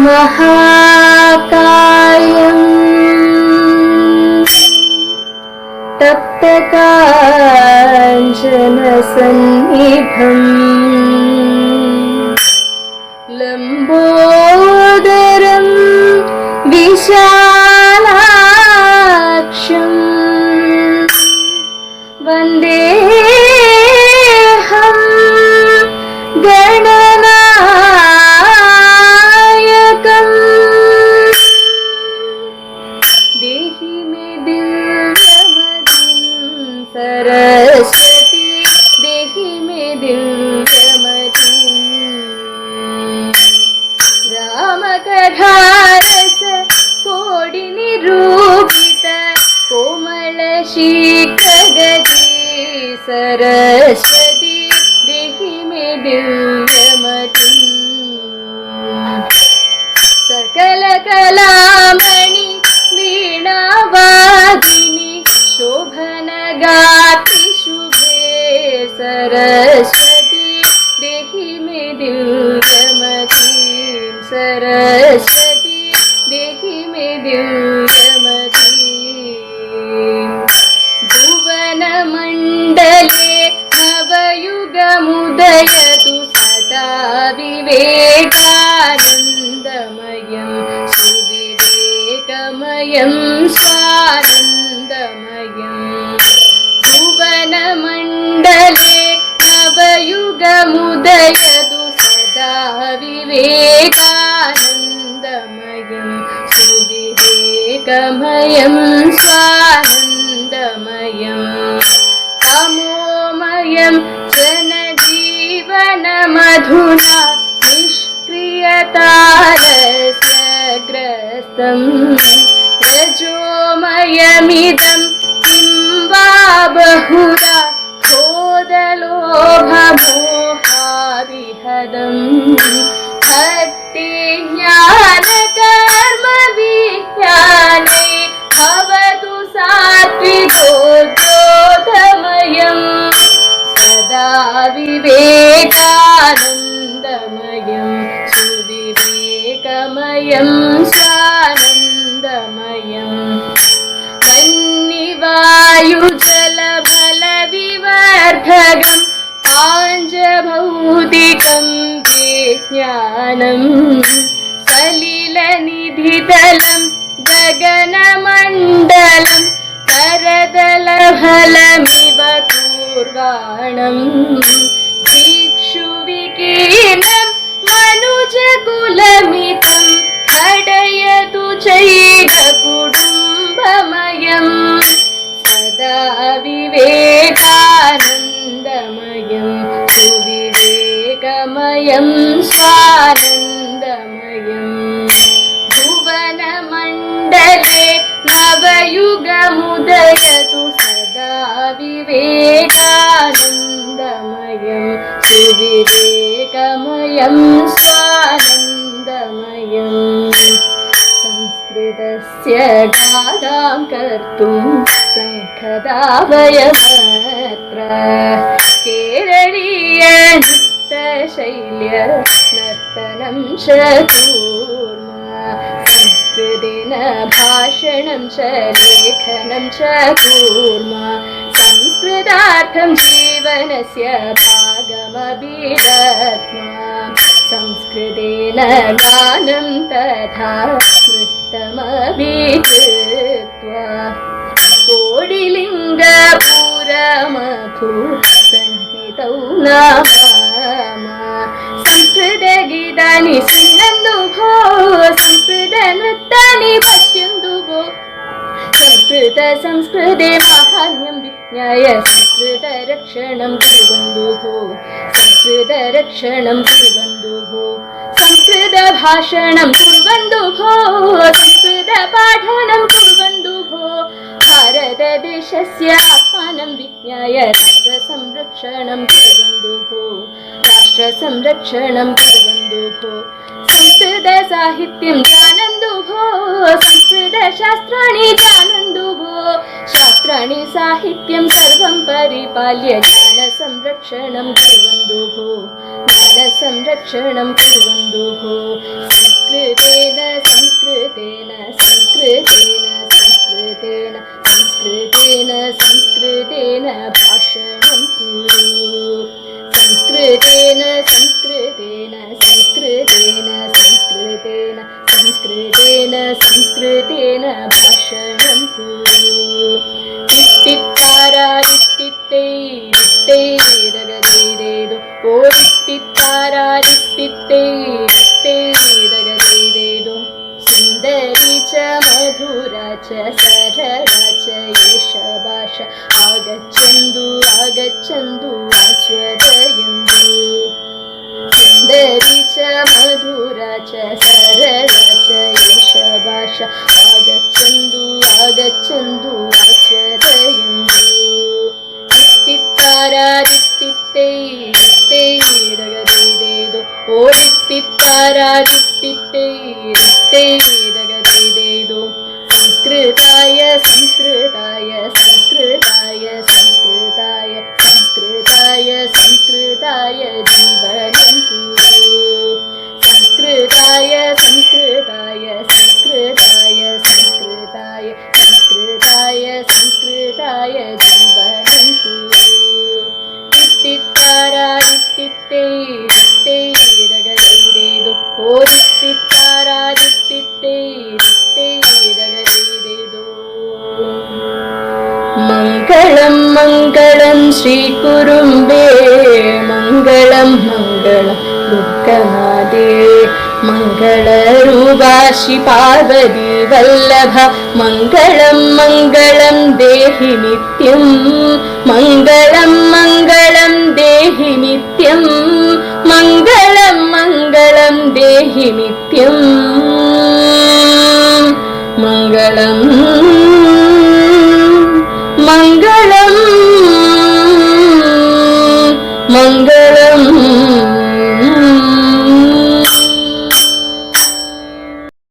महाकायं तप्तकाञ्चनसन्निभम् लम्बोदरं विशालाक्षं वन्देऽहं गणनायकम्। देहि मे दिव्यमतिं सरस्वती, देहि मे दिव्यमतिं। रामकथारस कोडिनिरूपित कोमलशीकगति सरस्वती, देहि मे दिव्यमतिं। सकलकलामणि वीणावादिनि शोभनगात्रि शुभे सरस्वती, देहि मे दिव्यमतिं। सरस्वती, देहि मे दिव्यमतिं। भुवनमण्डले नवयुगमुदयतु सदा विवेकानन्दमयं सुविवेकमयं स्वानन्दमयं। भुवनमण्डले नवयुगमुदयतु सदा विवेकानन्दमयं सुविवेकमयं स्वानन्दमयं। तमोमयं जनजीवनमधुना निष्क्रियतारस्य ग्रस्तं। रजोमयमिदं किं वा बहुधा क्रोधलोभमोहाविहदम्। भक्तिज्ञानकर्मविज्ञाने भवतु सात्विकोद्योतमयं सदा विवेकानन्दमयं सुविवेकमयं स्वानन्दमयं। वह्निवायुजलबलविवर्धकं पाञ्चभौतिकं विज्ञानं। सलिलनिधितलं गगनमण्डलं करतलफलमिव पूर्वाणं। दिक्षुविकीर्णं मनुजकुलमितं खडयतु चैरकुटुम्बमयं सदा विवेकानन्दमयं सुविवेकमयं स्वानन्दमयं। भुवनमण्डले नवयुगमुदयतु सदा विवेकानन्दमयं सुविवेकमयं स्वानन्दमयं। संस्कृतस्य गाथां कर्तुं सङ्खदावयमत्र केरळीय नृत्यशैल्य नर्तनं च कूर्मः। संस्कृतेन भाषणं च लेखनं च कूर्मः। संस्कृतार्थं जीवनस्य भागमपि दद्मः। संस्कृतेन गानं तथा नृत्यमपि कृत्वा कोडिलिङ्गपुरमधु संहितौ नमामः। संस्कृतगीतानि शृण्वन्तु भो, संस्कृतनृत्यानि पश्यन्तु भो। संस्कृते माहात्म्यं विज्ञाय संस्कृतरक्षणं कुर्वन्तु भो। संस्कृतरक्षणं कुर्वन्तु भो। संस्कृतभाषणं कुर्वन्तु भो। संस्कृतपाठनं कुर्वन्तु भो। भारतदेशस्य आत्मानं विज्ञाय राष्ट्रसंरक्षणं कुर्वन्तु भो। राष्ट्रसंरक्षणं कुर्वन्तु भो। संस्कृत संस्कृत साहित्यं जानन्तु भो संस्कृत शास्त्राणि जानन्तु भो शास्त्राणि साहित्यं सर्वं परिपाल्य ज्ञान संरक्षणं कुर्वन्तु भो ज्ञान संरक्षणं कुर्वन्तु भो संस्कृतेन संस्कृतेन संस्कृतेन संस्कृतेन संस्कृतेन संस्कृतेन भाषणं कुरु संस्कृतेन संस्कृतेन संस्कृतेन संस्कृतेन संस्कृतेन संस्कृतेन भाषणं कुरु तित्तित्तारा तित्तित्ते तित्ते दगदेदेदो ओ तित्तित्तारा तित्तित्ते तित्ते दगदेदेदो सुन्दरी च मधुरा च सरला च एषा भाषा आगच्छन्तु आगच्छन्तु आस्वादयन्तु सुन्दरी च मधुरा च सरला च एषा भाषा आगच्छन्तु आगच्छन्तु आस्वादयन्तु तित्तित्तारा तित्तित्ते तित्ते दगदेदेदो ओ तित्तित्तारा तित्तित्ते तित्ते दगदेदेदो संस्कृताय संस्कृताय संस्कृताय संस्कृताय संस्कृताय संस्कृताय जीवनं कुरु संस्कृताय संस्कृताय संस्कृताय संस्कृताय संस्कृताय संस्कृताय जीवनं कुरु तित्तित्तारा तित्तित्ते तित्ते दगदेदेदो ओ तित्तित्तारा तित्तित्ते तित्ते दगदेदेदो मङ्गलं मङ्गलं श्रीकुरुम्बे मङ्गलं मङ्गलं दुर्गमादे मङ्गलरूपा श्रीपार्वती वल्लभा मङ्गलं मङ्गलं देहि नित्यं मङ्गलं मङ्गलं देहि नित्यं मङ्गलं मङ्गलं देहि नित्यं मङ्गलं